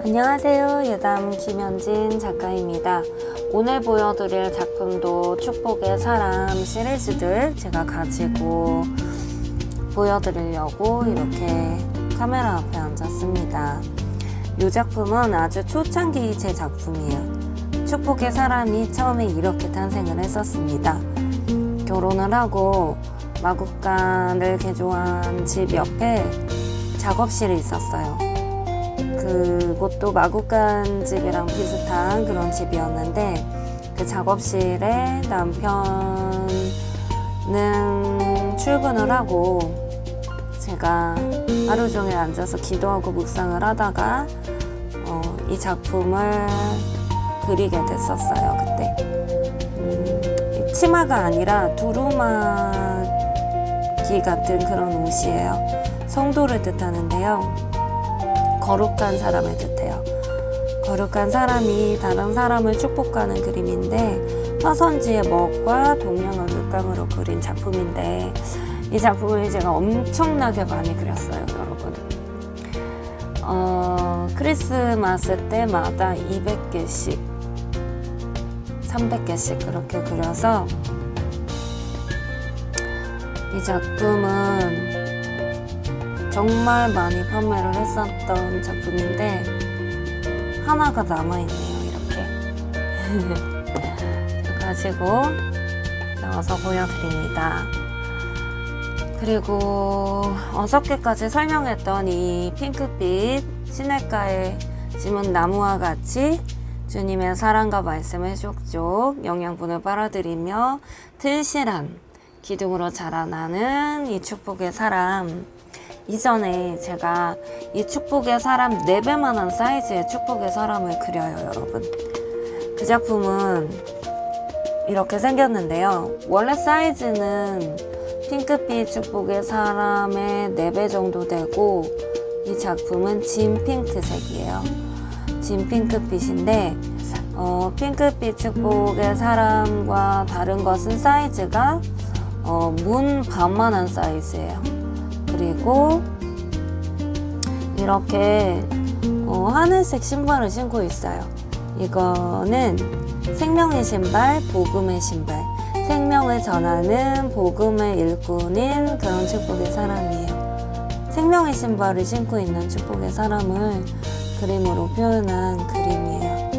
안녕하세요. 예담 김현진 작가입니다. 오늘 보여드릴 작품도 축복의 사람 시리즈들 제가 가지고 보여드리려고 이렇게 카메라 앞에 앉았습니다. 이 작품은 아주 초창기 제 작품이에요. 축복의 사람이 처음에 이렇게 탄생을 했었습니다. 결혼을 하고 마구간을 개조한 집 옆에 작업실이 있었어요. 그곳도 마구간 집이랑 비슷한 그런 집이었는데, 그 작업실에 남편은 출근을 하고 제가 하루 종일 앉아서 기도하고 묵상을 하다가 이 작품을 그리게 됐었어요. 그때 치마가 아니라 두루마기 같은 그런 옷이에요. 성도를 뜻하는데요, 거룩한 사람을 뜻해요. 거룩한 사람이 다른 사람을 축복하는 그림인데, 화선지의 먹과 동양을 물감으로 그린 작품인데, 이 작품을 제가 엄청나게 많이 그렸어요, 여러분. 크리스마스 때마다 200개씩 300개씩 그렇게 그려서, 이 작품은 정말 많이 판매를 했었던 작품인데 하나가 남아있네요. 이렇게 가지고 나와서 보여드립니다. 그리고 6개까지 설명했던 이 핑크빛 시냇가에 심은 나무와 같이 주님의 사랑과 말씀을 족족 영양분을 빨아들이며 튼실한 기둥으로 자라나는 이 축복의 사람. 이전에 제가 이 축복의 사람 4배만한 사이즈의 축복의 사람을 그려요, 여러분. 그 작품은 이렇게 생겼는데요. 원래 사이즈는 핑크빛 축복의 사람의 4배 정도 되고, 이 작품은 진 핑크색이에요. 진 핑크빛인데 핑크빛 축복의 사람과 다른 것은 사이즈가 문 반만한 사이즈예요. 그리고 이렇게 하늘색 신발을 신고 있어요. 이거는 생명의 신발, 복음의 신발, 생명을 전하는 복음의 일꾼인 그런 축복의 사람이에요. 생명의 신발을 신고 있는 축복의 사람을 그림으로 표현한 그림이에요.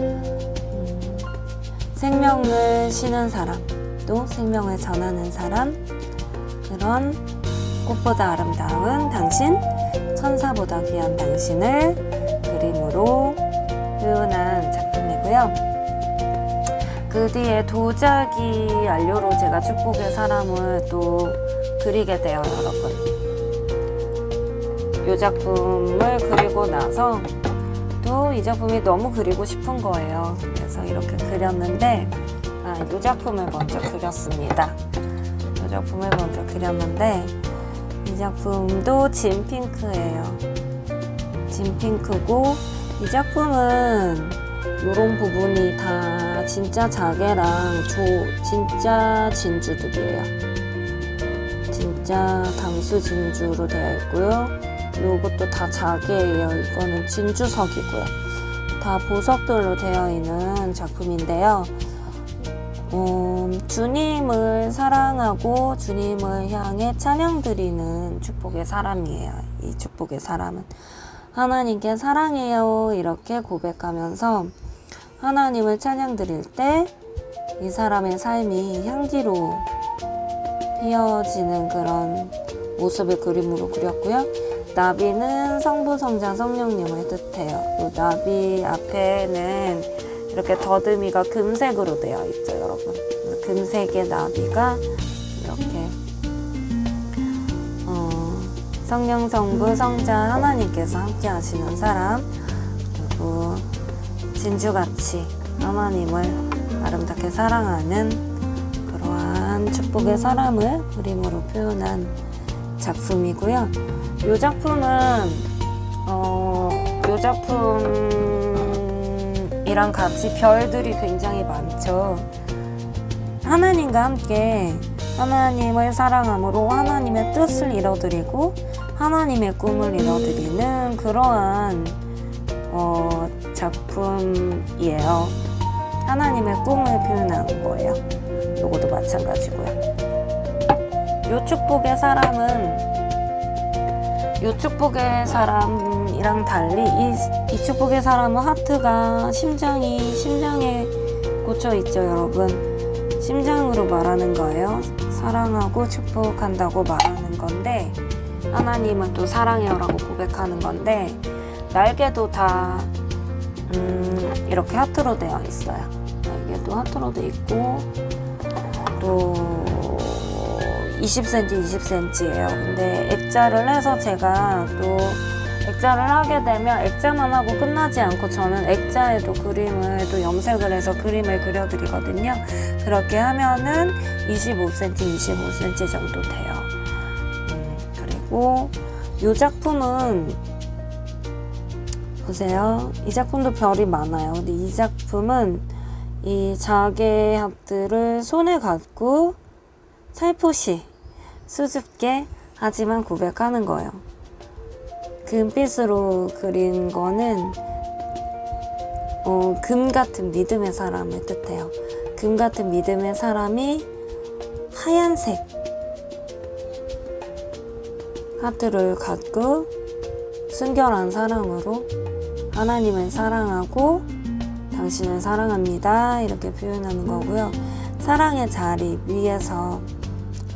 생명을 신은 사람, 또 생명을 전하는 사람, 그런 꽃보다 아름다운 당신, 천사보다 귀한 당신을 그림으로 표현한 작품이고요. 그 뒤에 도자기 안료로 제가 축복의 사람을 또 그리게 돼요, 여러분. 이 작품을 그리고 나서 또 이 작품이 너무 그리고 싶은 거예요. 그래서 이렇게 그렸는데, 이 작품을 먼저 그렸습니다. 이 작품을 먼저 그렸는데, 이 작품도 진 핑크예요. 진 핑크고, 이 작품은 이런 부분이 다 진짜 자개랑 진짜 진주들이에요. 진짜 당수 진주로 되어 있고요. 요것도 다 자개예요. 이거는 진주석이고요. 다 보석들로 되어 있는 작품인데요. 주님을 사랑하고 주님을 향해 찬양 드리는 축복의 사람이에요. 이 축복의 사람은 하나님께 사랑해요 이렇게 고백하면서 하나님을 찬양 드릴 때 이 사람의 삶이 향기로 피어지는 그런 모습을 그림으로 그렸고요. 나비는 성부, 성자, 성령님을 뜻해요. 이 나비 앞에는 이렇게 더듬이가 금색으로 되어 있죠, 여러분. 금색의 나비가 이렇게 성령, 성부, 성자 하나님께서 함께 하시는 사람, 그리고 진주같이 하나님을 아름답게 사랑하는 그러한 축복의 사람을 그림으로 표현한 작품이고요. 이 작품은 이랑 같이 별들이 굉장히 많죠. 하나님과 함께 하나님을 사랑함으로 하나님의 뜻을 이뤄드리고 하나님의 꿈을 이뤄드리는 그러한 작품이에요. 하나님의 꿈을 표현하는 거예요. 요것도 마찬가지고요. 요 축복의 사람이랑 달리 이 축복의 사람은 하트가 심장에 꽂혀 있죠, 여러분. 심장으로 말하는 거예요. 사랑하고 축복한다고 말하는 건데, 하나님은 또 사랑해요라고 고백하는 건데, 날개도 다 이렇게 하트로 되어 있어요. 날개도 하트로 되어 있고, 또 20cm예요. 근데 액자를 해서 제가 또 액자를 하게 되면 액자만 하고 끝나지 않고 저는 액자에도 그림을 또 염색을 해서 그림을 그려드리거든요. 그렇게 하면은 25cm 정도 돼요. 그리고 이 작품은 보세요. 이 작품도 별이 많아요. 근데 이 작품은 이 자개 합들을 손에 갖고 살포시 수줍게 하지만 고백하는 거예요. 금빛으로 그린 거는 금 같은 믿음의 사람을 뜻해요. 금 같은 믿음의 사람이 하얀색 하트를 갖고 순결한 사랑으로 하나님을 사랑하고 당신을 사랑합니다. 이렇게 표현하는 거고요. 사랑의 자리 위에서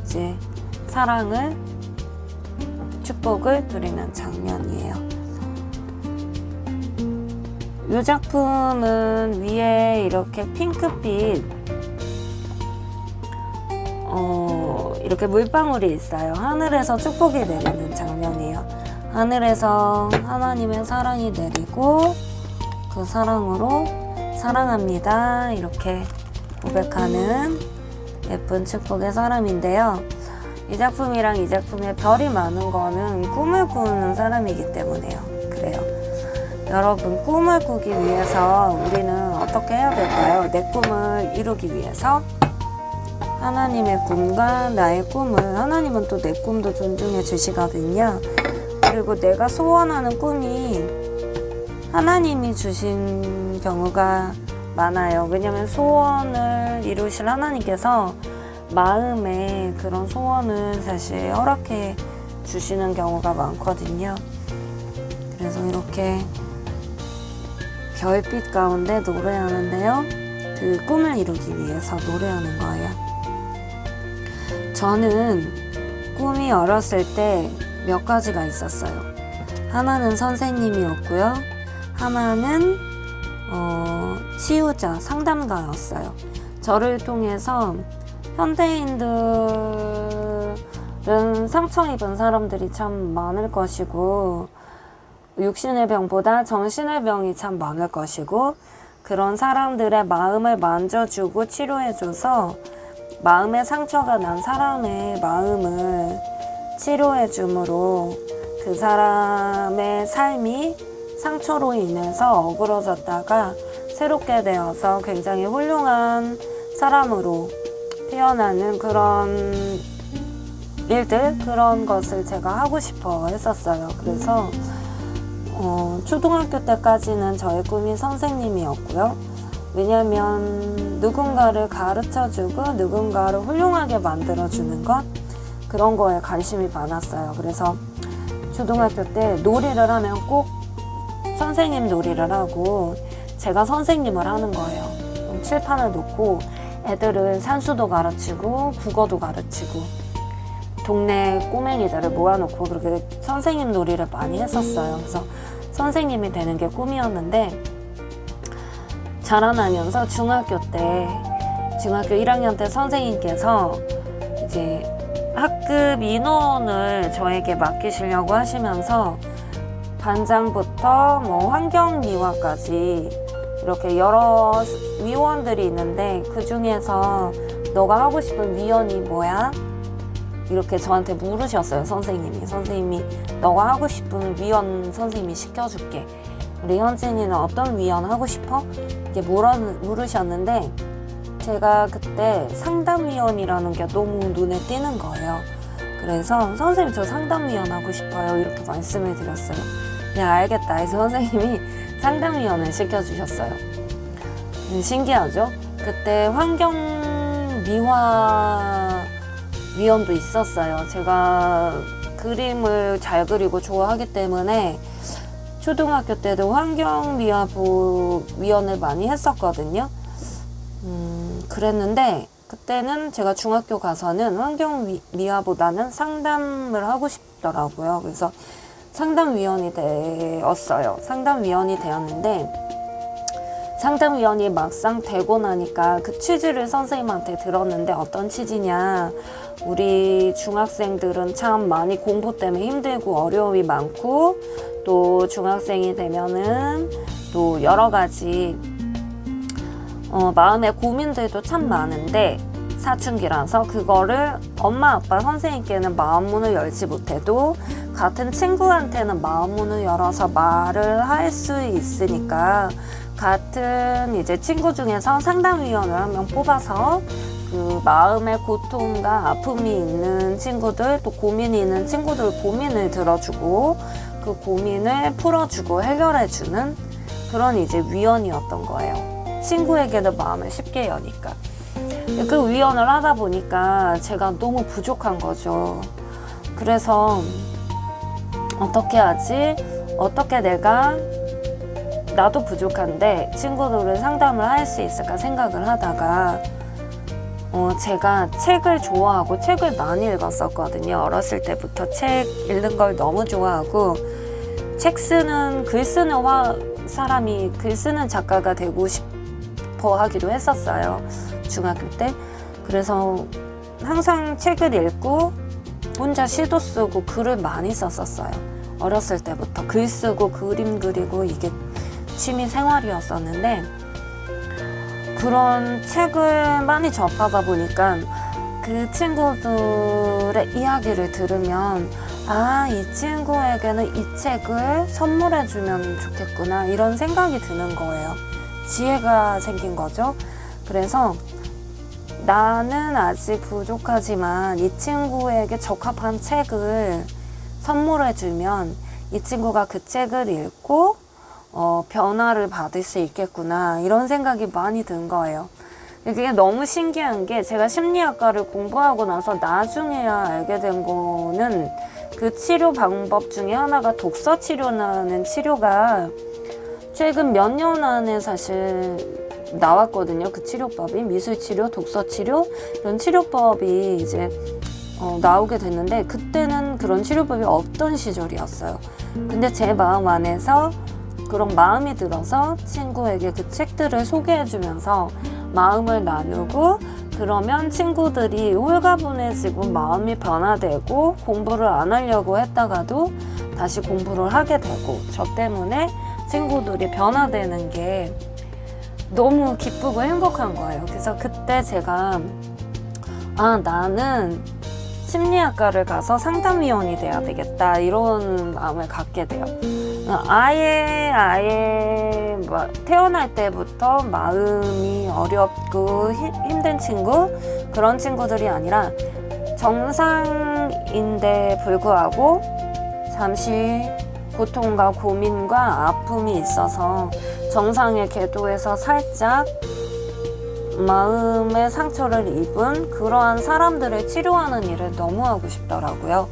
이제 사랑을 축복을 드리는 장면이에요. 이 작품은 위에 이렇게 핑크빛 이렇게 물방울이 있어요. 하늘에서 축복이 내리는 장면이에요. 하늘에서 하나님의 사랑이 내리고 그 사랑으로 사랑합니다. 이렇게 고백하는 예쁜 축복의 사람인데요. 이 작품이랑 이 작품에 별이 많은 거는 꿈을 꾸는 사람이기 때문에요. 그래요. 여러분, 꿈을 꾸기 위해서 우리는 어떻게 해야 될까요? 내 꿈을 이루기 위해서 하나님의 꿈과 나의 꿈을, 하나님은 또 내 꿈도 존중해 주시거든요. 그리고 내가 소원하는 꿈이 하나님이 주신 경우가 많아요. 왜냐면 소원을 이루실 하나님께서 마음에 그런 소원을 사실 허락해 주시는 경우가 많거든요. 그래서 이렇게 별빛 가운데 노래하는데요. 그 꿈을 이루기 위해서 노래하는 거예요. 저는 꿈이 어렸을 때 몇 가지가 있었어요. 하나는 선생님이었고요. 하나는 치유자, 상담가였어요. 저를 통해서 현대인들은 상처 입은 사람들이 참 많을 것이고 육신의 병보다 정신의 병이 참 많을 것이고 그런 사람들의 마음을 만져주고 치료해줘서 마음의 상처가 난 사람의 마음을 치료해줌으로 그 사람의 삶이 상처로 인해서 어그러졌다가 새롭게 되어서 굉장히 훌륭한 사람으로 태어나는 그런 일들, 그런 것을 제가 하고 싶어 했었어요. 그래서 초등학교 때까지는 저의 꿈이 선생님이었고요. 왜냐면 누군가를 가르쳐주고 누군가를 훌륭하게 만들어주는 것, 그런 거에 관심이 많았어요. 그래서 초등학교 때 놀이를 하면 꼭 선생님 놀이를 하고 제가 선생님을 하는 거예요. 칠판을 놓고 애들을 산수도 가르치고 국어도 가르치고 동네 꼬맹이들을 모아놓고 그렇게 선생님 놀이를 많이 했었어요. 그래서 선생님이 되는 게 꿈이었는데 자라나면서 중학교 1학년 때 선생님께서 이제 학급 인원을 저에게 맡기시려고 하시면서 반장부터 환경미화까지 이렇게 여러 위원들이 있는데 그 중에서 너가 하고 싶은 위원이 뭐야? 이렇게 저한테 물으셨어요. 선생님이 너가 하고 싶은 위원 선생님이 시켜줄게. 우리 현진이는 어떤 위원 하고 싶어? 이렇게 물으셨는데 제가 그때 상담위원이라는 게 너무 눈에 띄는 거예요. 그래서 선생님 저 상담위원 하고 싶어요 이렇게 말씀을 드렸어요. 네 알겠다 해서 선생님이 상담위원을 시켜주셨어요. 신기하죠? 그때 환경미화위원도 있었어요. 제가 그림을 잘 그리고 좋아하기 때문에 초등학교 때도 환경미화부 위원을 많이 했었거든요. 그랬는데 그때는 제가 중학교 가서는 환경미화보다는 상담을 하고 싶더라고요. 그래서 상담위원이 되었어요. 상담위원이 되었는데 상담위원이 막상 되고 나니까 그 취지를 선생님한테 들었는데 어떤 취지냐, 우리 중학생들은 참 많이 공부 때문에 힘들고 어려움이 많고 또 중학생이 되면은 또 여러 가지 마음의 고민들도 참 많은데 사춘기라서 그거를 엄마 아빠 선생님께는 마음문을 열지 못해도 같은 친구한테는 마음문을 열어서 말을 할 수 있으니까 같은 이제 친구 중에서 상담위원을 한 명 뽑아서 그 마음의 고통과 아픔이 있는 친구들 또 고민이 있는 친구들 고민을 들어주고 그 고민을 풀어주고 해결해주는 그런 이제 위원이었던 거예요. 친구에게도 마음을 쉽게 여니까. 그 위원을 하다 보니까 제가 너무 부족한 거죠. 그래서 어떻게 하지? 어떻게 내가 나도 부족한데 친구들을 상담을 할 수 있을까 생각을 하다가 제가 책을 좋아하고 책을 많이 읽었었거든요. 어렸을 때부터 책 읽는 걸 너무 좋아하고 글 쓰는 사람이 글 쓰는 작가가 되고 싶어 하기도 했었어요. 중학교 때. 그래서 항상 책을 읽고 혼자 시도 쓰고 글을 많이 썼었어요. 어렸을 때부터 글 쓰고 그림 그리고 이게 취미 생활이었었는데 그런 책을 많이 접하다 보니까 그 친구들의 이야기를 들으면 이 친구에게는 이 책을 선물해 주면 좋겠구나 이런 생각이 드는 거예요. 지혜가 생긴 거죠. 그래서 나는 아직 부족하지만 이 친구에게 적합한 책을 선물해 주면 이 친구가 그 책을 읽고 변화를 받을 수 있겠구나 이런 생각이 많이 든 거예요. 그게 너무 신기한 게 제가 심리학과를 공부하고 나서 나중에야 알게 된 거는 그 치료 방법 중에 하나가 독서 치료라는 치료가 최근 몇 년 안에 사실 나왔거든요. 그 치료법이 미술치료, 독서치료 이런 치료법이 이제 나오게 됐는데 그때는 그런 치료법이 없던 시절이었어요. 근데 제 마음 안에서 그런 마음이 들어서 친구에게 그 책들을 소개해주면서 마음을 나누고 그러면 친구들이 홀가분해지고 마음이 변화되고 공부를 안 하려고 했다가도 다시 공부를 하게 되고 저 때문에 친구들이 변화되는 게 너무 기쁘고 행복한 거예요. 그래서 그때 제가 나는 심리학과를 가서 상담위원이 돼야 되겠다 이런 마음을 갖게 돼요. 아예 태어날 때부터 마음이 어렵고 힘든 친구 그런 친구들이 아니라 정상인데 불구하고 잠시 고통과 고민과 아픔이 있어서 정상의 궤도에서 살짝 마음의 상처를 입은 그러한 사람들을 치료하는 일을 너무 하고 싶더라고요.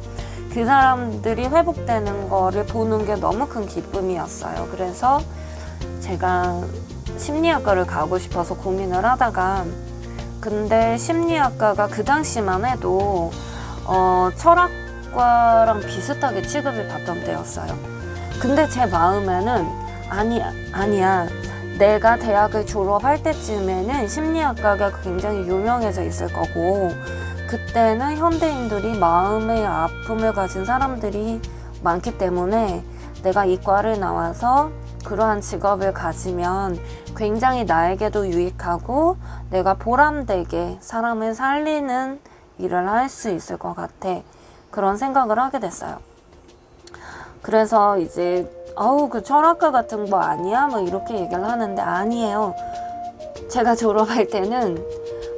그 사람들이 회복되는 거를 보는 게 너무 큰 기쁨이었어요. 그래서 제가 심리학과를 가고 싶어서 고민을 하다가 근데 심리학과가 그 당시만 해도 철학과랑 비슷하게 취급을 받던 때였어요. 근데 제 마음에는 아니야. 내가 대학을 졸업할 때쯤에는 심리학과가 굉장히 유명해져 있을 거고 그때는 현대인들이 마음의 아픔을 가진 사람들이 많기 때문에 내가 이 과를 나와서 그러한 직업을 가지면 굉장히 나에게도 유익하고 내가 보람되게 사람을 살리는 일을 할 수 있을 것 같아. 그런 생각을 하게 됐어요. 그래서 이제 아우 그 철학과 같은 거 아니야? 뭐 이렇게 얘기를 하는데 아니에요. 제가 졸업할 때는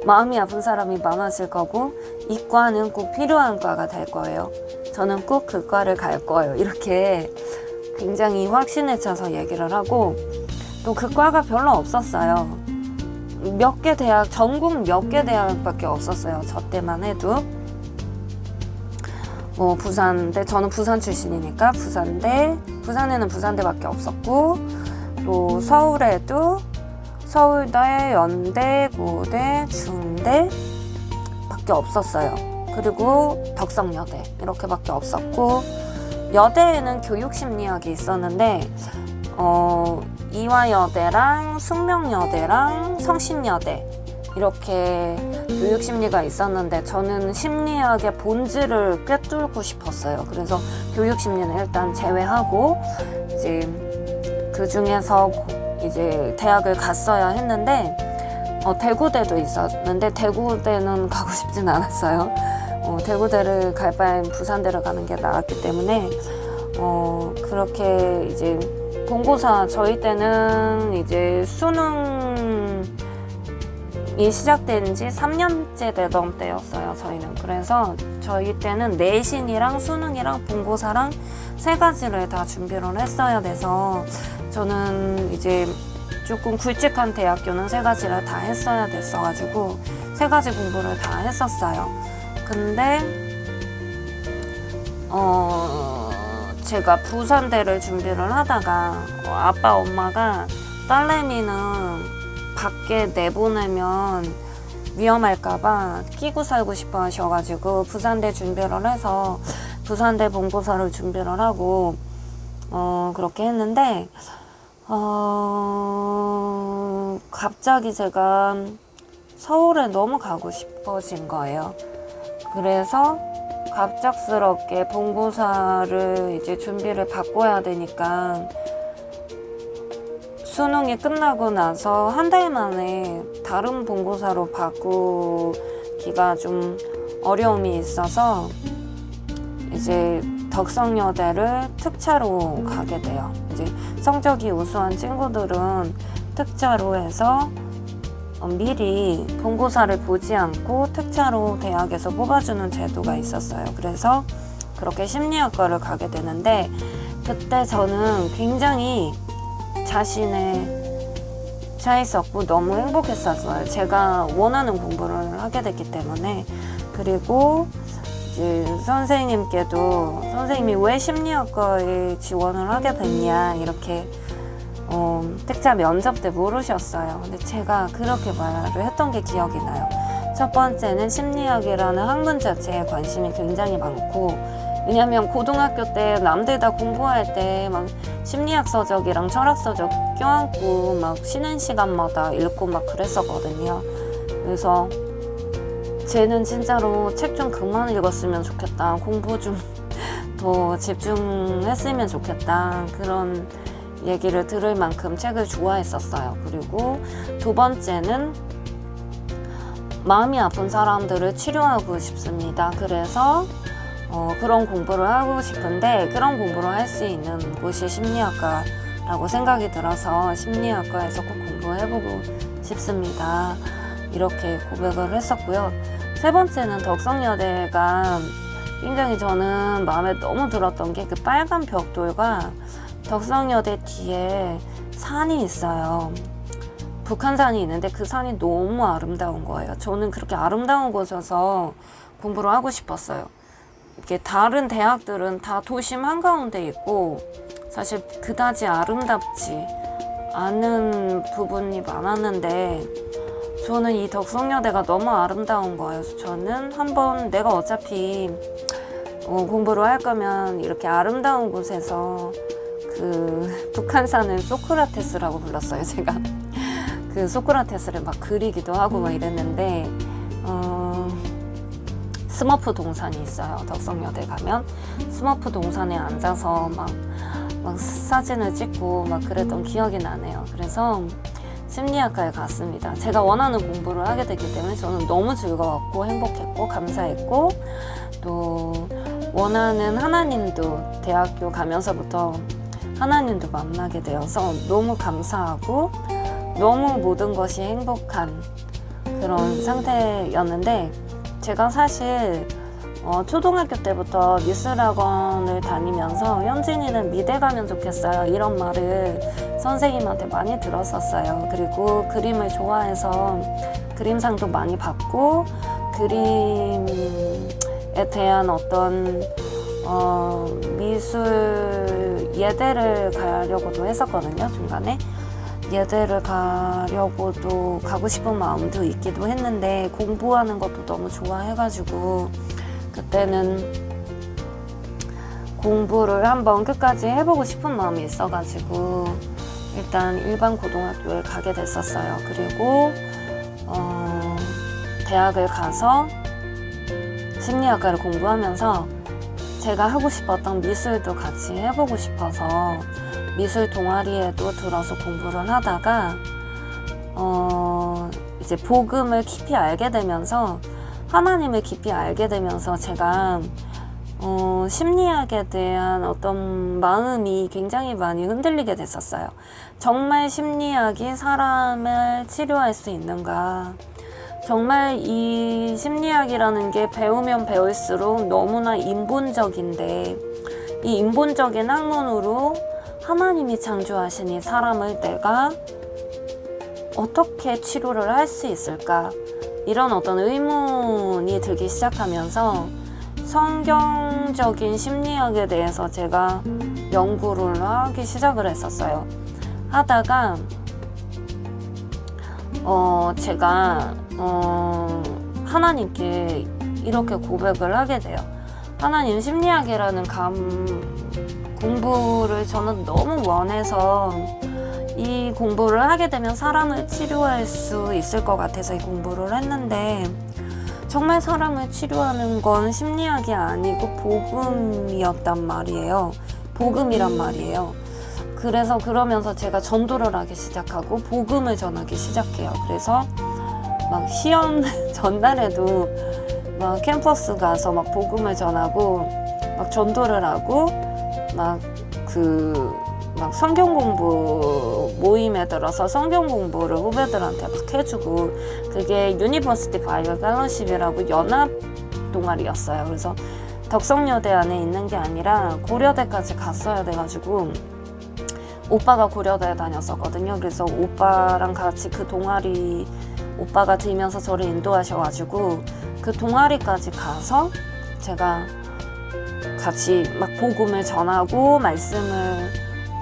마음이 아픈 사람이 많았을 거고 이 과는 꼭 필요한 과가 될 거예요. 저는 꼭 그 과를 갈 거예요. 이렇게 굉장히 확신에 차서 얘기를 하고 또 그 과가 별로 없었어요. 몇 개 대학, 전국 몇 개 대학밖에 없었어요. 저 때만 해도. 뭐 부산대, 저는 부산 출신이니까 부산대, 부산에는 부산대밖에 없었고 또 서울에도 서울대, 연대, 고대, 중대 밖에 없었어요. 그리고 덕성여대 이렇게밖에 없었고 여대에는 교육심리학이 있었는데 이화여대랑 숙명여대랑 성신여대 이렇게 교육심리가 있었는데 저는 심리학의 본질을 꿰뚫고 싶었어요. 그래서 교육심리는 일단 제외하고 이제 그 중에서 이제 대학을 갔어야 했는데 대구대도 있었는데 대구대는 가고 싶진 않았어요. 대구대를 갈 바엔 부산대를 가는 게 나았기 때문에 그렇게 이제 본고사 저희 때는 이제 수능이 시작된 지 3년째 되던 때였어요. 저희는. 그래서 저희 때는 내신이랑 수능이랑 본고사랑 세 가지를 다 준비를 했어야 돼서 저는 이제 조금 굵직한 대학교는 세 가지를 다 했어야 됐어가지고 세 가지 공부를 다 했었어요. 근데 제가 부산대를 준비를 하다가 아빠 엄마가 딸내미는 밖에 내보내면 위험할까봐 끼고 살고 싶어 하셔가지고 부산대 준비를 해서 부산대 본고사를 준비를 하고 그렇게 했는데 갑자기 제가 서울에 너무 가고 싶어진 거예요. 그래서 갑작스럽게 본고사를 이제 준비를 바꿔야 되니까 수능이 끝나고 나서 한 달 만에 다른 본고사로 바꾸기가 좀 어려움이 있어서 이제 덕성여대를 특차로 가게 돼요. 이제 성적이 우수한 친구들은 특차로 해서 미리 본고사를 보지 않고 특차로 대학에서 뽑아주는 제도가 있었어요. 그래서 그렇게 심리학과를 가게 되는데 그때 저는 굉장히 자신에 차 있었고 너무 행복했었어요. 제가 원하는 공부를 하게 됐기 때문에. 그리고 이제 선생님이 왜 심리학과에 지원을 하게 됐냐 이렇게 특차 면접 때 물으셨어요. 근데 제가 그렇게 말을 했던 게 기억이 나요. 첫 번째는 심리학이라는 학문 자체에 관심이 굉장히 많고 왜냐면 고등학교 때 남들 다 공부할 때 막 심리학 서적이랑 철학 서적 껴안고 막 쉬는 시간마다 읽고 막 그랬었거든요. 그래서 쟤는 진짜로 책 좀 그만 읽었으면 좋겠다. 공부 좀 더 집중했으면 좋겠다. 그런 얘기를 들을 만큼 책을 좋아했었어요. 그리고 두 번째는 마음이 아픈 사람들을 치료하고 싶습니다. 그래서 그런 공부를 하고 싶은데 그런 공부를 할 수 있는 곳이 심리학과라고 생각이 들어서 심리학과에서 꼭 공부해보고 싶습니다. 이렇게 고백을 했었고요. 세 번째는 덕성여대가 굉장히 저는 마음에 너무 들었던 게 그 빨간 벽돌과 덕성여대 뒤에 산이 있어요. 북한산이 있는데 그 산이 너무 아름다운 거예요. 저는 그렇게 아름다운 곳에서 공부를 하고 싶었어요. 이렇게 다른 대학들은 다 도심 한가운데 있고 사실 그다지 아름답지 않은 부분이 많았는데 저는 이 덕성여대가 너무 아름다운 거예요. 그래서 저는 한번 내가 어차피 공부를 할 거면 이렇게 아름다운 곳에서 그 북한산을 소크라테스라고 불렀어요. 제가 그 소크라테스를 막 그리기도 하고 막 이랬는데 스머프 동산이 있어요. 덕성여대 가면 스머프 동산에 앉아서 막 사진을 찍고 막 그랬던 기억이 나네요. 그래서 심리학과에 갔습니다. 제가 원하는 공부를 하게 됐기 때문에 저는 너무 즐거웠고 행복했고 감사했고 또 원하는 하나님도 대학교 가면서부터 하나님도 만나게 되어서 너무 감사하고 너무 모든 것이 행복한 그런 상태였는데, 제가 사실 초등학교 때부터 미술학원을 다니면서 현진이는 미대 가면 좋겠어요 이런 말을 선생님한테 많이 들었었어요. 그리고 그림을 좋아해서 그림상도 많이 받고 그림에 대한 어떤 미술 예대를 가려고도 했었거든요. 중간에 예대를 가려고도 가고 싶은 마음도 있기도 했는데, 공부하는 것도 너무 좋아해가지고 그때는 공부를 한번 끝까지 해보고 싶은 마음이 있어가지고 일단 일반 고등학교에 가게 됐었어요. 그리고 대학을 가서 심리학과를 공부하면서 제가 하고 싶었던 미술도 같이 해보고 싶어서 미술 동아리에도 들어서 공부를 하다가 이제 복음을 깊이 알게 되면서, 하나님을 깊이 알게 되면서 제가 심리학에 대한 어떤 마음이 굉장히 많이 흔들리게 됐었어요. 정말 심리학이 사람을 치료할 수 있는가? 정말 이 심리학이라는 게 배우면 배울수록 너무나 인본적인데, 이 인본적인 학문으로 하나님이 창조하신 이 사람을 내가 어떻게 치료를 할 수 있을까? 이런 어떤 의문이 들기 시작하면서 성경적인 심리학에 대해서 제가 연구를 하기 시작을 했었어요. 하다가 제가 하나님께 이렇게 고백을 하게 돼요. 하나님, 심리학이라는 공부를 저는 너무 원해서 이 공부를 하게 되면 사람을 치료할 수 있을 것 같아서 이 공부를 했는데, 정말 사람을 치료하는 건 심리학이 아니고 복음이었단 말이에요. 복음이란 말이에요. 그래서 그러면서 제가 전도를 하기 시작하고 복음을 전하기 시작해요. 그래서 막 시험 전날에도 막 캠퍼스 가서 막 복음을 전하고 막 전도를 하고 막 성경 공부 모임에 들어서 성경 공부를 후배들한테 막 해주고, 그게 유니버시티 바이블 펠로십이라고 연합 동아리였어요. 그래서 덕성여대 안에 있는 게 아니라 고려대까지 갔어야 돼가지고, 오빠가 고려대에 다녔었거든요. 그래서 오빠랑 같이 그 동아리, 오빠가 들면서 저를 인도하셔가지고 그 동아리까지 가서 제가 같이 막 복음을 전하고 말씀을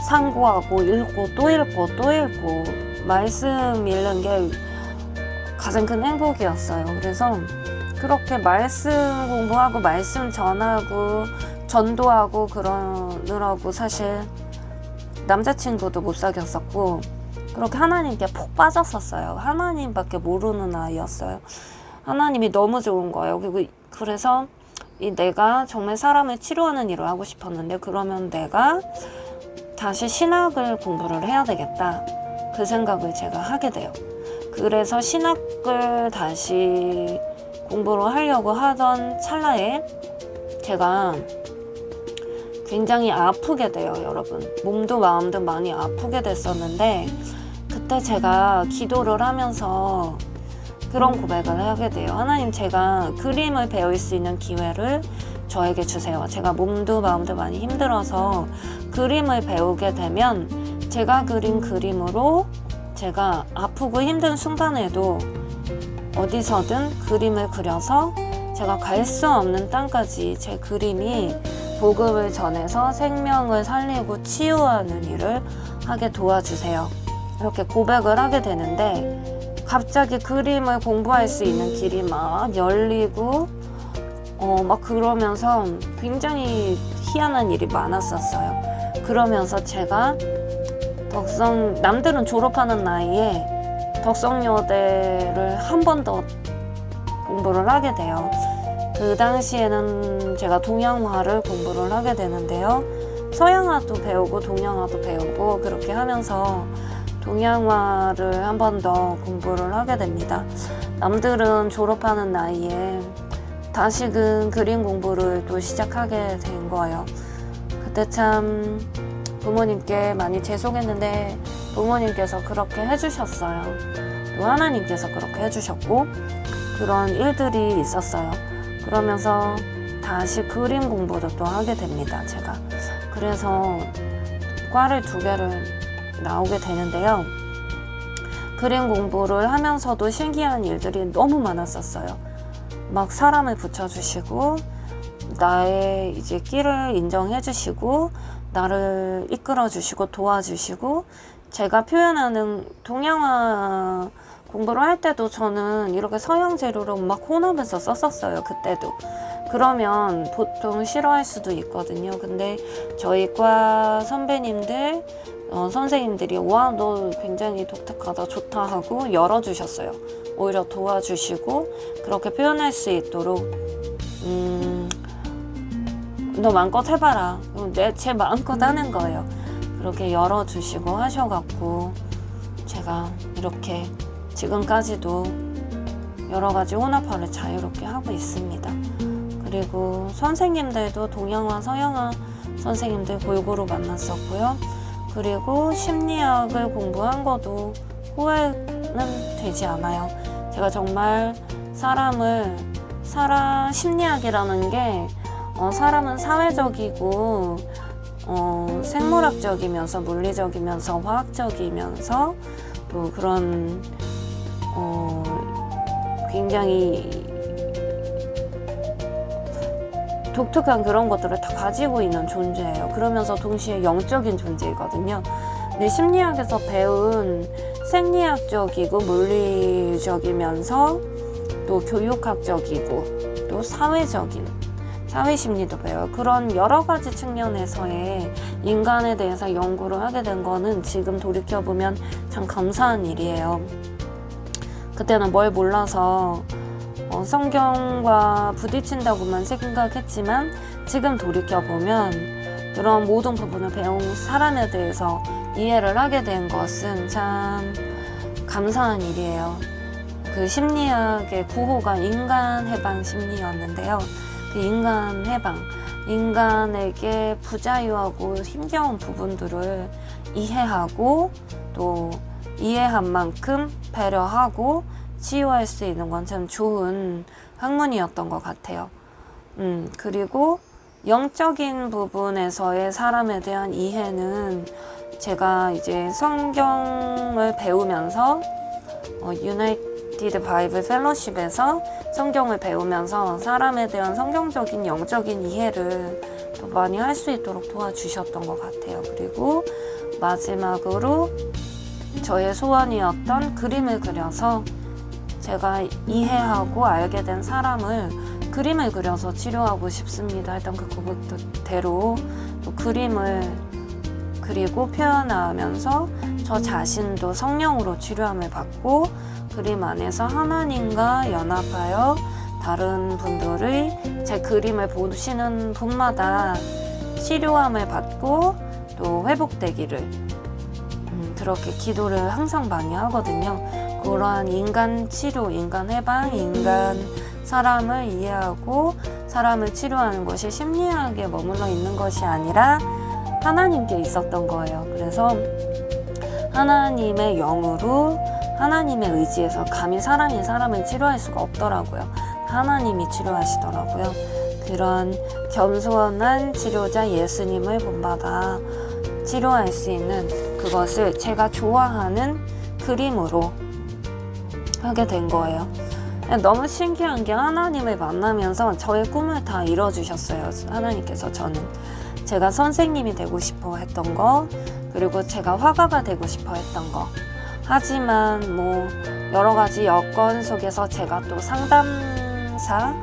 상고하고 읽고 또 읽고 또 읽고, 말씀 읽는 게 가장 큰 행복이었어요. 그래서 그렇게 말씀 공부하고 말씀 전하고 전도하고 그러느라고 사실 남자친구도 못 사귀었었고, 그렇게 하나님께 푹 빠졌었어요. 하나님밖에 모르는 아이였어요. 하나님이 너무 좋은 거예요. 그래서 내가 정말 사람을 치료하는 일을 하고 싶었는데, 그러면 내가 다시 신학을 공부를 해야 되겠다, 그 생각을 제가 하게 돼요. 그래서 신학을 다시 공부를 하려고 하던 찰나에 제가 굉장히 아프게 돼요, 여러분. 몸도 마음도 많이 아프게 됐었는데, 그때 제가 기도를 하면서 그런 고백을 하게 돼요. 하나님, 제가 그림을 배울 수 있는 기회를 저에게 주세요. 제가 몸도 마음도 많이 힘들어서 그림을 배우게 되면 제가 그린 그림으로 제가 아프고 힘든 순간에도 어디서든 그림을 그려서 제가 갈 수 없는 땅까지 제 그림이 복음을 전해서 생명을 살리고 치유하는 일을 하게 도와주세요. 이렇게 고백을 하게 되는데, 갑자기 그림을 공부할 수 있는 길이 막 열리고 막 그러면서 굉장히 희한한 일이 많았었어요. 그러면서 제가 남들은 졸업하는 나이에 덕성여대를 한 번 더 공부를 하게 돼요. 그 당시에는 제가 동양화를 공부를 하게 되는데요. 서양화도 배우고 동양화도 배우고 그렇게 하면서 동양화를 한 번 더 공부를 하게 됩니다. 남들은 졸업하는 나이에 다시금 그림 공부를 또 시작하게 된 거예요. 그때 참 부모님께 많이 죄송했는데 부모님께서 그렇게 해주셨어요. 또 하나님께서 그렇게 해주셨고 그런 일들이 있었어요. 그러면서 다시 그림 공부도 또 하게 됩니다. 제가 그래서 과를 2개를 나오게 되는데요. 그림 공부를 하면서도 신기한 일들이 너무 많았었어요. 막 사람을 붙여주시고 나의 이제 끼를 인정해주시고 나를 이끌어주시고 도와주시고 제가 표현하는 동양화 공부를 할 때도 저는 이렇게 서양 재료로 막 혼합해서 썼었어요. 그때도. 그러면 보통 싫어할 수도 있거든요. 근데 저희 과 선배님들, 선생님들이 와, 너 굉장히 독특하다, 좋다 하고 열어주셨어요. 오히려 도와주시고 그렇게 표현할 수 있도록 너 마음껏 해봐라. 제 마음껏 하는 거예요. 그렇게 열어주시고 하셔갖고 제가 이렇게 지금까지도 여러 가지 혼합화를 자유롭게 하고 있습니다. 그리고 선생님들도 동양화, 서양화 선생님들 골고루 만났었고요. 그리고 심리학을 공부한 것도 후회는 되지 않아요. 제가 정말 심리학이라는 게 사람은 사회적이고 생물학적이면서 물리적이면서 화학적이면서 또 그런 굉장히 독특한 그런 것들을 다 가지고 있는 존재예요. 그러면서 동시에 영적인 존재이거든요. 근데 심리학에서 배운 생리학적이고 물리적이면서 또 교육학적이고 또 사회심리도 배워요. 그런 여러 가지 측면에서의 인간에 대해서 연구를 하게 된 거는 지금 돌이켜보면 참 감사한 일이에요. 그때는 뭘 몰라서 성경과 부딪힌다고만 생각했지만 지금 돌이켜보면 그런 모든 부분을 배운 사람에 대해서 이해를 하게 된 것은 참 감사한 일이에요. 그 심리학의 구호가 인간 해방 심리였는데요. 그 인간 해방, 인간에게 부자유하고 힘겨운 부분들을 이해하고 또 이해한 만큼 배려하고 치유할 수 있는 건 참 좋은 학문이었던 것 같아요. 그리고 영적인 부분에서의 사람에 대한 이해는 제가 이제 성경을 배우면서 유나이티드 바이블 펠로십에서 성경을 배우면서 사람에 대한 성경적인 영적인 이해를 더 많이 할 수 있도록 도와주셨던 것 같아요. 그리고 마지막으로 저의 소원이었던 그림을 그려서 제가 이해하고 알게 된 사람을 그림을 그려서 치료하고 싶습니다 했던 그 고백대로 또 그림을 그리고 표현하면서 저 자신도 성령으로 치료함을 받고 그림 안에서 하나님과 연합하여 다른 분들의 제 그림을 보시는 분마다 치료함을 받고 또 회복되기를 그렇게 기도를 항상 많이 하거든요. 그러한 인간 치료, 인간 해방, 인간 사람을 이해하고 사람을 치료하는 것이 심리학에 머물러 있는 것이 아니라 하나님께 있었던 거예요. 그래서 하나님의 영으로 하나님의 의지에서 감히 사람이 사람을 치료할 수가 없더라고요. 하나님이 치료하시더라고요. 그런 겸손한 치료자 예수님을 본받아 치료할 수 있는 그것을 제가 좋아하는 그림으로 하게 된 거예요. 너무 신기한 게 하나님을 만나면서 저의 꿈을 다 이뤄주셨어요. 하나님께서 저는 제가 선생님이 되고 싶어 했던 거 그리고 제가 화가가 되고 싶어 했던 거 하지만 뭐 여러 가지 여건 속에서 제가 또 상담사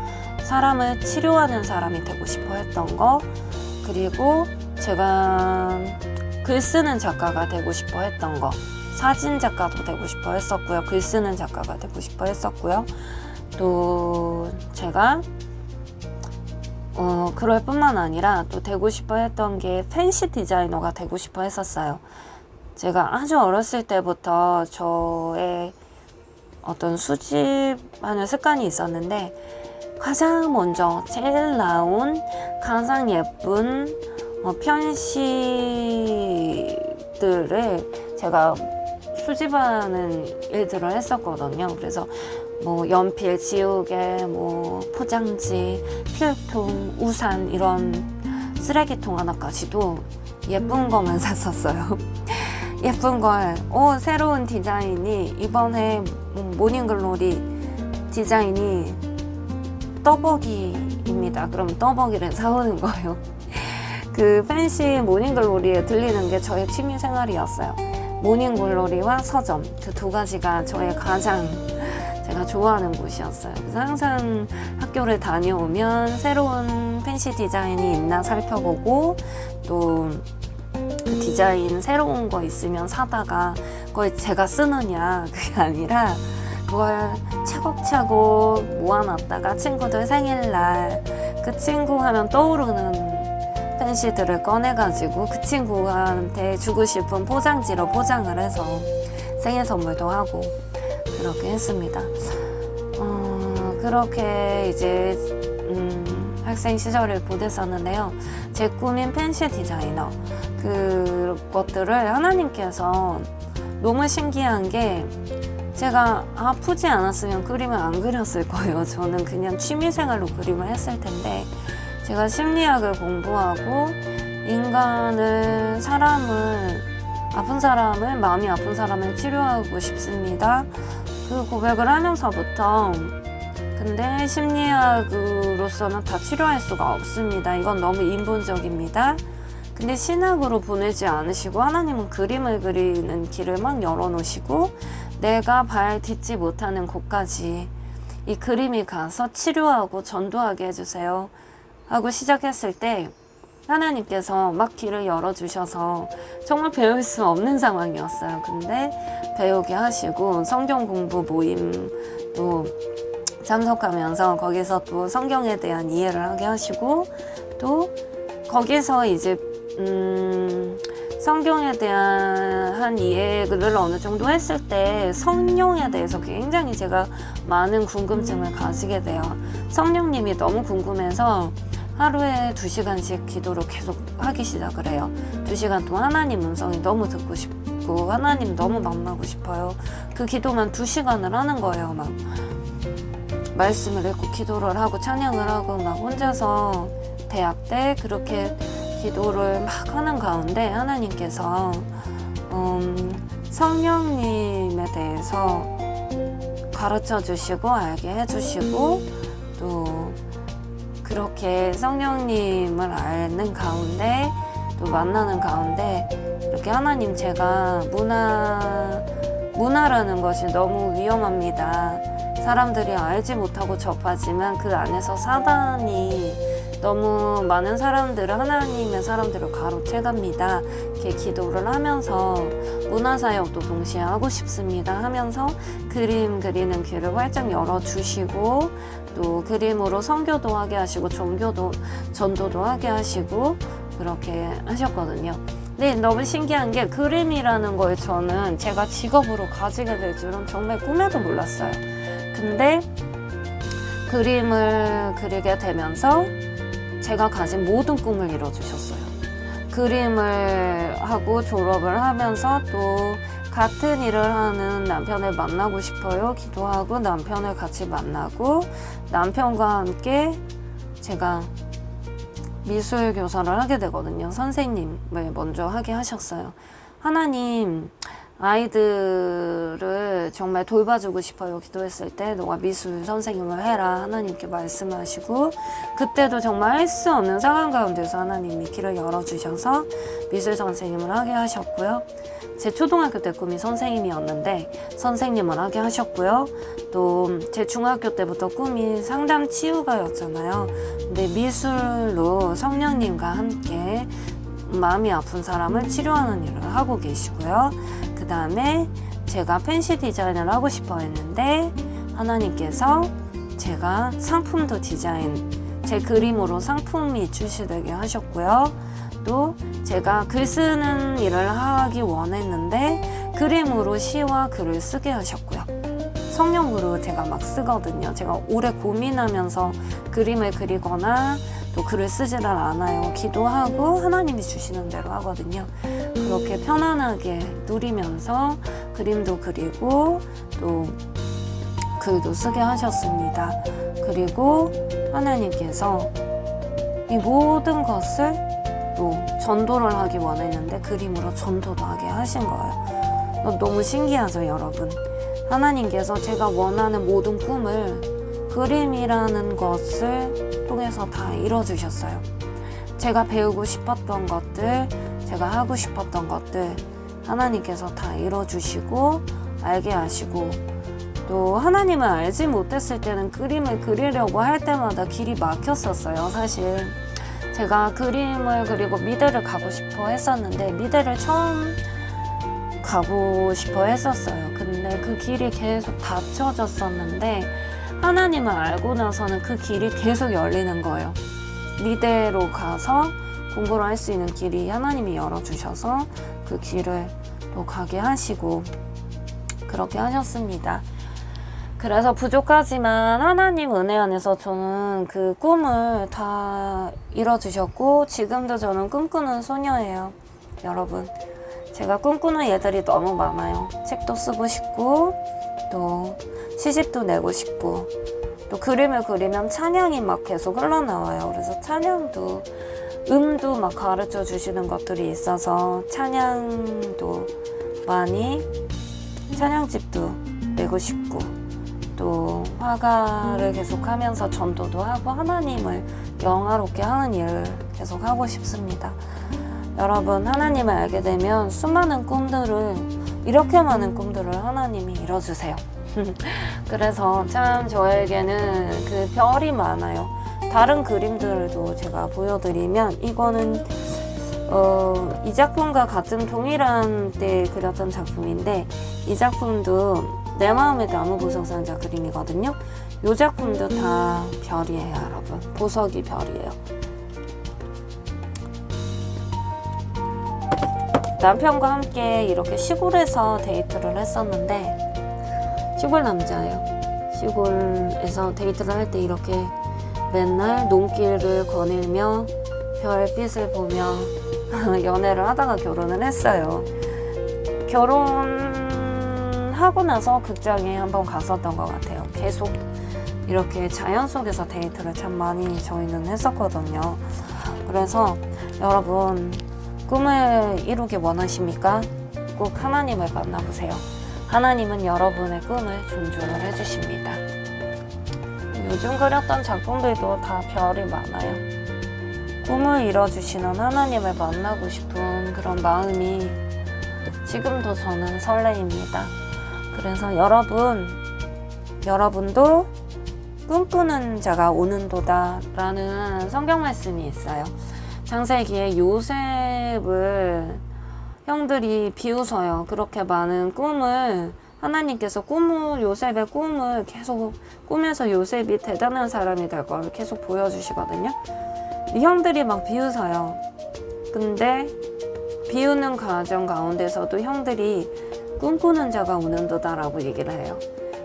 사람을 치료하는 사람이 되고 싶어 했던 거 그리고 제가 글 쓰는 작가가 되고 싶어 했던 거 사진 작가도 되고 싶어 했었고요. 글 쓰는 작가가 되고 싶어 했었고요. 또 제가 그럴 뿐만 아니라 또 되고 싶어 했던 게 팬시 디자이너가 되고 싶어 했었어요. 제가 아주 어렸을 때부터 저의 어떤 수집하는 습관이 있었는데 가장 먼저 제일 나온 가장 예쁜 편시들을 제가 수집하는 일들을 했었거든요. 그래서 뭐 연필, 지우개, 뭐 포장지, 필통, 우산 이런 쓰레기통 하나까지도 예쁜 거만 샀었어요. 예쁜 걸, 새로운 디자인이 이번에 모닝글로리 디자인이 떠벅이입니다. 그럼 떠벅이를 사오는 거예요. 그 팬시 모닝글로리에 들리는 게 저의 취미 생활이었어요. 모닝글로리와 서점 그 두 가지가 저의 가장 제가 좋아하는 곳이었어요. 그래서 항상 학교를 다녀오면 새로운 팬시 디자인이 있나 살펴보고 또 그 디자인 새로운 거 있으면 사다가 그걸 제가 쓰느냐 그게 아니라 그걸 차곡차곡 모아놨다가 친구들 생일날 그 친구 하면 떠오르는 팬시들을 꺼내가지고 그 친구한테 주고 싶은 포장지로 포장을 해서 생일 선물도 하고 그렇게 했습니다. 그렇게 이제 학생 시절을 보냈었는데요. 제 꿈인 팬시 디자이너 그것들을 하나님께서 너무 신기한 게 제가 아프지 않았으면 그림을 안 그렸을 거예요. 저는 그냥 취미생활로 그림을 했을 텐데 제가 심리학을 공부하고 아픈 사람을 마음이 아픈 사람을 치료하고 싶습니다. 그 고백을 하면서부터 근데 심리학으로서는 다 치료할 수가 없습니다. 이건 너무 인본적입니다. 근데 신학으로 보내지 않으시고 하나님은 그림을 그리는 길을 막 열어놓으시고 내가 발 딛지 못하는 곳까지 이 그림이 가서 치료하고 전도하게 해주세요 하고 시작했을 때 하나님께서 막 길을 열어주셔서 정말 배울 수 없는 상황이었어요. 근데 배우게 하시고 성경 공부 모임도 참석하면서 거기서 또 성경에 대한 이해를 하게 하시고 또 거기서 이제 성경에 대한 이해를 어느 정도 했을 때 성령에 대해서 굉장히 제가 많은 궁금증을 가지게 돼요. 성령님이 너무 궁금해서 하루에 2시간씩 기도를 계속 하기 시작을 해요. 2시간 동안 하나님 음성이 너무 듣고 싶고 하나님 너무 만나고 싶어요. 그 기도만 2시간을 하는 거예요. 막 말씀을 읽고 기도를 하고 찬양을 하고 막 혼자서 대학 때 그렇게 기도를 막 하는 가운데 하나님께서 성령님에 대해서 가르쳐 주시고 알게 해주시고 또 그렇게 성령님을 아는 가운데 또 만나는 가운데 이렇게 하나님 제가 문화라는 것이 너무 위험합니다. 사람들이 알지 못하고 접하지만 그 안에서 사단이 너무 많은 사람들을 하나님의 사람들을 가로채갑니다. 이렇게 기도를 하면서 문화사역도 동시에 하고 싶습니다 하면서 그림 그리는 길을 활짝 열어주시고 또 그림으로 선교도 하게 하시고 전도도 하게 하시고 그렇게 하셨거든요. 근데 너무 신기한 게 그림이라는 걸 저는 제가 직업으로 가지게 될 줄은 정말 꿈에도 몰랐어요. 근데 그림을 그리게 되면서 제가 가진 모든 꿈을 이뤄주셨어요. 그림을 하고 졸업을 하면서 또 같은 일을 하는 남편을 만나고 싶어요. 기도하고 남편을 같이 만나고 남편과 함께 제가 미술 교사를 하게 되거든요. 선생님을 먼저 하게 하셨어요. 하나님 아이들을 정말 돌봐주고 싶어요. 기도했을 때 너가 미술 선생님을 해라 하나님께 말씀하시고 그때도 정말 할 수 없는 상황 가운데서 하나님이 길을 열어주셔서 미술 선생님을 하게 하셨고요. 제 초등학교 때 꿈이 선생님이었는데 선생님을 하게 하셨고요. 또 제 중학교 때부터 꿈이 상담 치유가였잖아요. 근데 미술로 성령님과 함께 마음이 아픈 사람을 치료하는 일을 하고 계시고요. 그 다음에 제가 팬시 디자인을 하고 싶어 했는데 하나님께서 제가 상품도 디자인, 제 그림으로 상품이 출시되게 하셨고요. 또 제가 글 쓰는 일을 하기 원했는데 그림으로 시와 글을 쓰게 하셨고요. 성령으로 제가 막 쓰거든요. 제가 오래 고민하면서 그림을 그리거나 또 또 글을 쓰지를 않아요. 기도하고 하나님이 주시는 대로 하거든요. 그렇게 편안하게 누리면서 그림도 그리고 또 글도 쓰게 하셨습니다. 그리고 하나님께서 이 모든 것을 또 전도를 하기 원했는데 그림으로 전도도 하게 하신 거예요. 너무 신기하죠, 여러분? 하나님께서 제가 원하는 모든 꿈을 그림이라는 것을 통해서 다 이뤄주셨어요. 제가 배우고 싶었던 것들, 제가 하고 싶었던 것들 하나님께서 다 이뤄주시고 알게 하시고, 또 하나님을 알지 못했을 때는 그림을 그리려고 할 때마다 길이 막혔었어요. 사실 제가 그림을 그리고 미대를 가고 싶어 했었는데 미대를 처음 가고 싶어 했었어요. 근데 그 길이 계속 닫혀졌었는데 하나님을 알고 나서는 그 길이 계속 열리는 거예요. 미대로 가서 공부를 할 수 있는 길이 하나님이 열어주셔서 그 길을 또 가게 하시고 그렇게 하셨습니다. 그래서 부족하지만 하나님 은혜 안에서 저는 그 꿈을 다 이뤄주셨고 지금도 저는 꿈꾸는 소녀예요. 여러분, 제가 꿈꾸는 애들이 너무 많아요. 책도 쓰고 싶고 또 시집도 내고 싶고 또 그림을 그리면 찬양이 막 계속 흘러나와요. 그래서 찬양도 음도 막 가르쳐 주시는 것들이 있어서 찬양도 많이 찬양집도 내고 싶고 또 화가를 계속하면서 전도도 하고 하나님을 영화롭게 하는 일을 계속 하고 싶습니다. 여러분, 하나님을 알게 되면 수많은 꿈들을, 이렇게 많은 꿈들을 하나님이 이뤄주세요. 그래서 참 저에게는 그 별이 많아요. 다른 그림들도 제가 보여드리면 이거는 이 작품과 같은 동일한 때 그렸던 작품인데 이 작품도 내 마음의 나무 보석상자 그림이거든요. 이 작품도 다 별이에요, 여러분. 보석이 별이에요. 남편과 함께 이렇게 시골에서 데이트를 했었는데 시골 남자예요. 시골에서 데이트를 할 때 이렇게 맨날 농길을 거닐며 별빛을 보며 연애를 하다가 결혼을 했어요. 결혼하고 나서 극장에 한번 갔었던 것 같아요. 계속 이렇게 자연 속에서 데이트를 참 많이 저희는 했었거든요. 그래서 여러분, 꿈을 이루기 원하십니까? 꼭 하나님을 만나보세요. 하나님은 여러분의 꿈을 존중을 해주십니다. 요즘 그렸던 작품들도 다 별이 많아요. 꿈을 이뤄주시는 하나님을 만나고 싶은 그런 마음이 지금도 저는 설레입니다. 그래서 여러분도 꿈꾸는 자가 오는도다 라는 성경 말씀이 있어요. 창세기에 요셉을 형들이 비웃어요. 그렇게 많은 꿈을 하나님께서 요셉의 꿈을 계속 꾸면서 요셉이 대단한 사람이 될 걸 계속 보여주시거든요. 이 형들이 막 비웃어요. 근데 비웃는 과정 가운데서도 형들이 꿈꾸는 자가 오는도다 라고 얘기를 해요.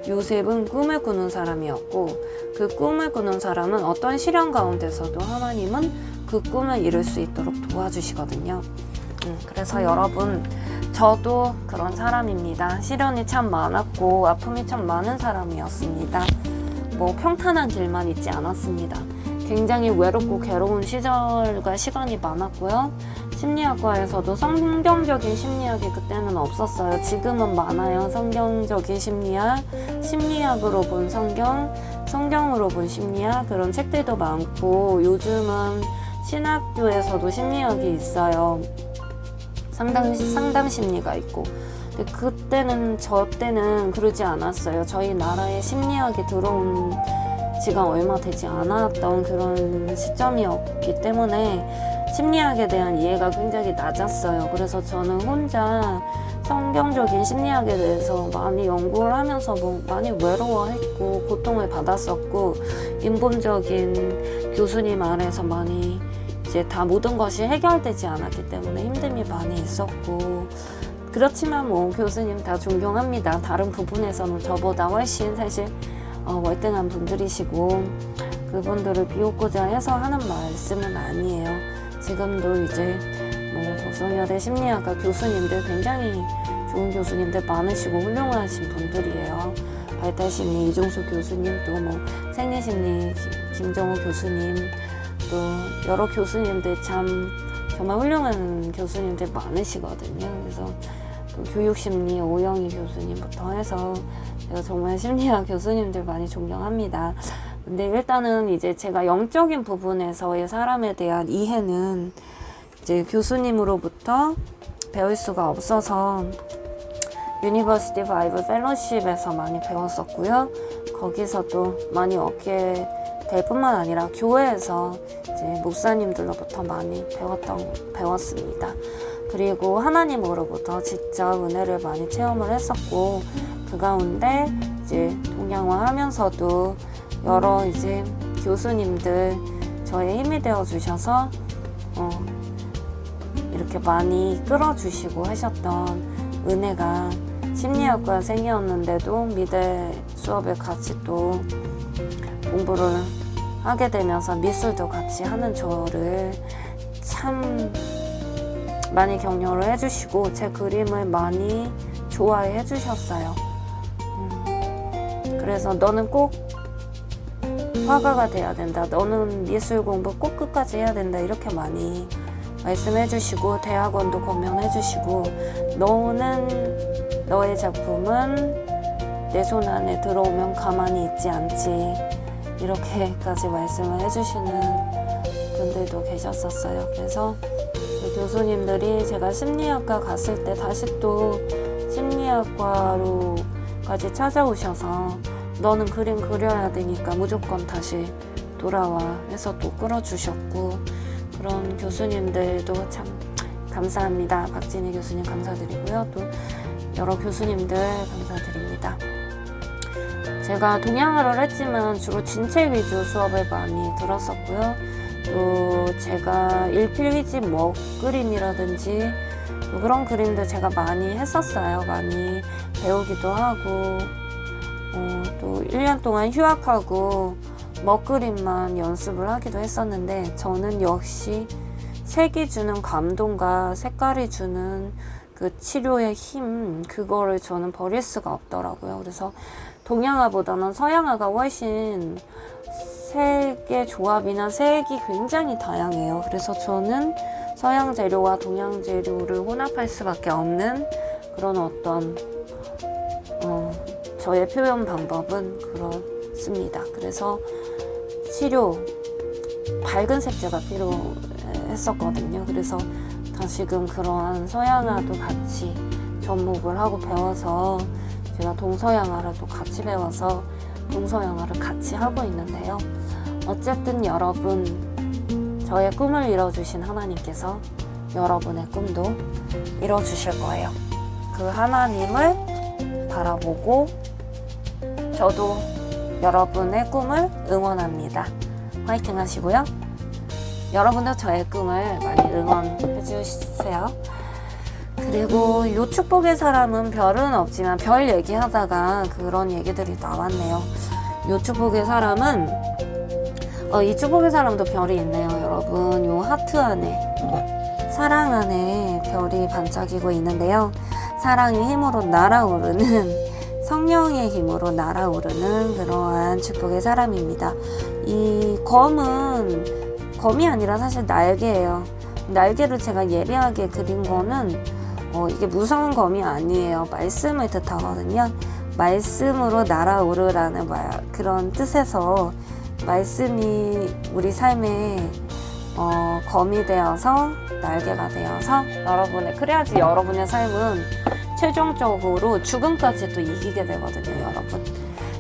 요셉은 꿈을 꾸는 사람이었고 그 꿈을 꾸는 사람은 어떤 시련 가운데서도 하나님은 그 꿈을 이룰 수 있도록 도와주시거든요. 그래서 여러분, 저도 그런 사람입니다. 시련이 참 많았고 아픔이 참 많은 사람이었습니다. 뭐 평탄한 길만 있지 않았습니다. 굉장히 외롭고 괴로운 시절과 시간이 많았고요. 심리학과에서도 성경적인 심리학이 그때는 없었어요. 지금은 많아요. 성경적인 심리학, 심리학으로 본 성경, 성경으로 본 심리학, 그런 책들도 많고 요즘은 신학교에서도 심리학이 있어요. 상담 심리가 있고. 근데 저 때는 그러지 않았어요. 저희 나라에 심리학이 들어온 지가 얼마 되지 않았던 그런 시점이었기 때문에 심리학에 대한 이해가 굉장히 낮았어요. 그래서 저는 혼자 성경적인 심리학에 대해서 많이 연구를 하면서 많이 외로워했고 고통을 받았었고 인본적인 교수님 아래서 많이 이제 다 모든 것이 해결되지 않았기 때문에 힘듦이 많이 있었고, 그렇지만 교수님 다 존경합니다. 다른 부분에서는 저보다 훨씬 사실 월등한 분들이시고, 그분들을 비웃고자 해서 하는 말씀은 아니에요. 지금도 이제 조선여대 심리학과 교수님들 굉장히 좋은 교수님들 많으시고 훌륭하신 분들이에요. 발달심리 이종수 교수님, 또 생리심리 김정호 교수님, 또 여러 교수님들 정말 훌륭한 교수님들 많으시거든요. 그래서 또 교육심리 오영희 교수님부터 해서 제가 정말 심리학 교수님들 많이 존경합니다. 근데 일단은 이제 제가 영적인 부분에서의 사람에 대한 이해는 이제 교수님으로부터 배울 수가 없어서 유니버시티 바이블 펠로십에서 많이 배웠었고요. 거기서도 많이 얻게 될 뿐만 아니라 교회에서 이제 목사님들로부터 많이 배웠습니다. 그리고 하나님으로부터 직접 은혜를 많이 체험을 했었고, 그 가운데 이제 동양화 하면서도 여러 이제 교수님들 저의 힘이 되어 주셔서 이렇게 많이 끌어주시고 하셨던 은혜가 심리학과생이었는데도 미대 수업에 같이 또 공부를 하게 되면서 미술도 같이 하는 저를 참 많이 격려를 해주시고 제 그림을 많이 좋아해 해주셨어요. 그래서 너는 꼭 화가가 돼야 된다, 너는 미술 공부 꼭 끝까지 해야 된다, 이렇게 많이 말씀해 주시고, 대학원도 권면해 주시고, 너의 작품은 내 손 안에 들어오면 가만히 있지 않지, 이렇게까지 말씀을 해주시는 분들도 계셨었어요. 그래서 그 교수님들이 제가 심리학과 갔을 때 다시 또 심리학과로까지 찾아오셔서 너는 그림 그려야 되니까 무조건 다시 돌아와 해서 또 끌어주셨고, 그런 교수님들도 참 감사합니다. 박진희 교수님 감사드리고요. 또 여러 교수님들 감사드립니다. 제가 동양어를 했지만 주로 진책 위주 수업을 많이 들었었고요. 또 제가 일필휘지 먹그림이라든지 그런 그림도 제가 많이 했었어요. 많이 배우기도 하고, 또 1년 동안 휴학하고 먹그림만 연습을 하기도 했었는데, 저는 역시 색이 주는 감동과 색깔이 주는 그 치료의 힘, 그거를 저는 버릴 수가 없더라고요. 그래서 동양화보다는 서양화가 훨씬 색의 조합이나 색이 굉장히 다양해요. 그래서 저는 서양 재료와 동양 재료를 혼합할 수밖에 없는 그런 어떤 저의 표현 방법은 그렇습니다. 그래서 치료, 밝은 색채가 필요했었거든요. 그래서 다시금 그러한 서양화도 같이 접목을 하고 배워서 제가 동서양화를 또 같이 배워서 동서양화를 같이 하고 있는데요. 어쨌든 여러분, 저의 꿈을 이뤄주신 하나님께서 여러분의 꿈도 이뤄주실 거예요. 그 하나님을 바라보고 저도 여러분의 꿈을 응원합니다. 화이팅 하시고요. 여러분도 저의 꿈을 많이 응원해 주세요. 그리고 요 축복의 사람은 별은 없지만 별 얘기하다가 그런 얘기들이 나왔네요. 요 축복의 사람은 이 축복의 사람도 별이 있네요. 여러분, 요 하트 안에, 사랑 안에 별이 반짝이고 있는데요. 사랑의 힘으로 날아오르는, 성령의 힘으로 날아오르는 그러한 축복의 사람입니다. 이 검이 아니라 사실 날개예요. 날개를 제가 예리하게 그린 거는 이게 무서운 검이 아니에요. 말씀을 뜻하거든요. 말씀으로 날아오르라는 그런 뜻에서 말씀이 우리 삶에 검이 되어서 날개가 되어서 그래야지 여러분의 삶은 최종적으로 죽음까지 또 이기게 되거든요. 여러분,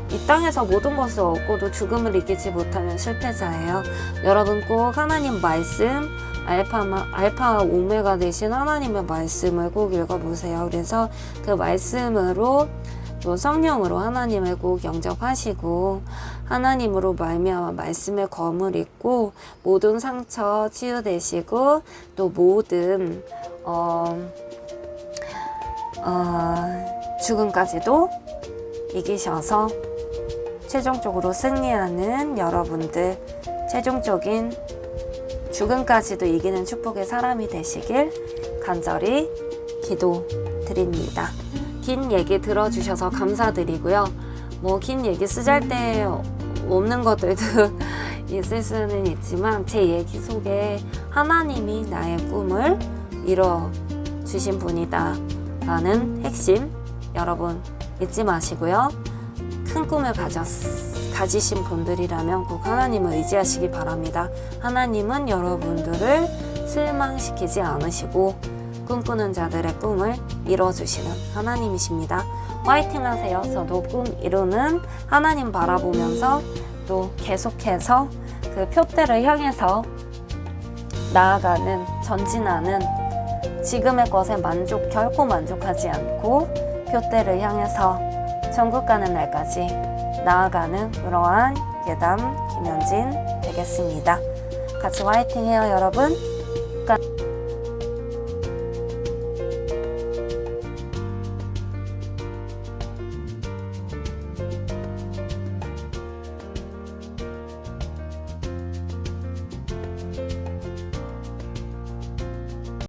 이 땅에서 모든 것을 얻고도 죽음을 이기지 못하면 실패자예요. 여러분 꼭 하나님 말씀, 알파 오메가 되신 하나님의 말씀을 꼭 읽어보세요. 그래서 그 말씀으로 또 성령으로 하나님을 꼭 영접하시고 하나님으로 말미암아 말씀의 검을 입고 모든 상처 치유되시고 또 모든 죽음까지도 이기셔서 최종적으로 승리하는 여러분들, 최종적인 죽음까지도 이기는 축복의 사람이 되시길 간절히 기도드립니다. 긴 얘기 들어주셔서 감사드리고요. 뭐 긴 얘기 쓰잘데 없는 것들도 있을 수는 있지만 제 얘기 속에 하나님이 나의 꿈을 이뤄 주신 분이다 라는 핵심 여러분 잊지 마시고요. 큰 꿈을 가지신 분들이라면 꼭 하나님을 의지하시기 바랍니다. 하나님은 여러분들을 실망시키지 않으시고 꿈꾸는 자들의 꿈을 이뤄주시는 하나님이십니다. 화이팅 하세요. 저도 꿈 이루는 하나님 바라보면서 또 계속해서 그 표대를 향해서 나아가는, 전진하는, 지금의 것에 결코 만족하지 않고 표대를 향해서 천국 가는 날까지 나아가는 그러한 예담 김현진 되겠습니다. 같이 화이팅 해요, 여러분.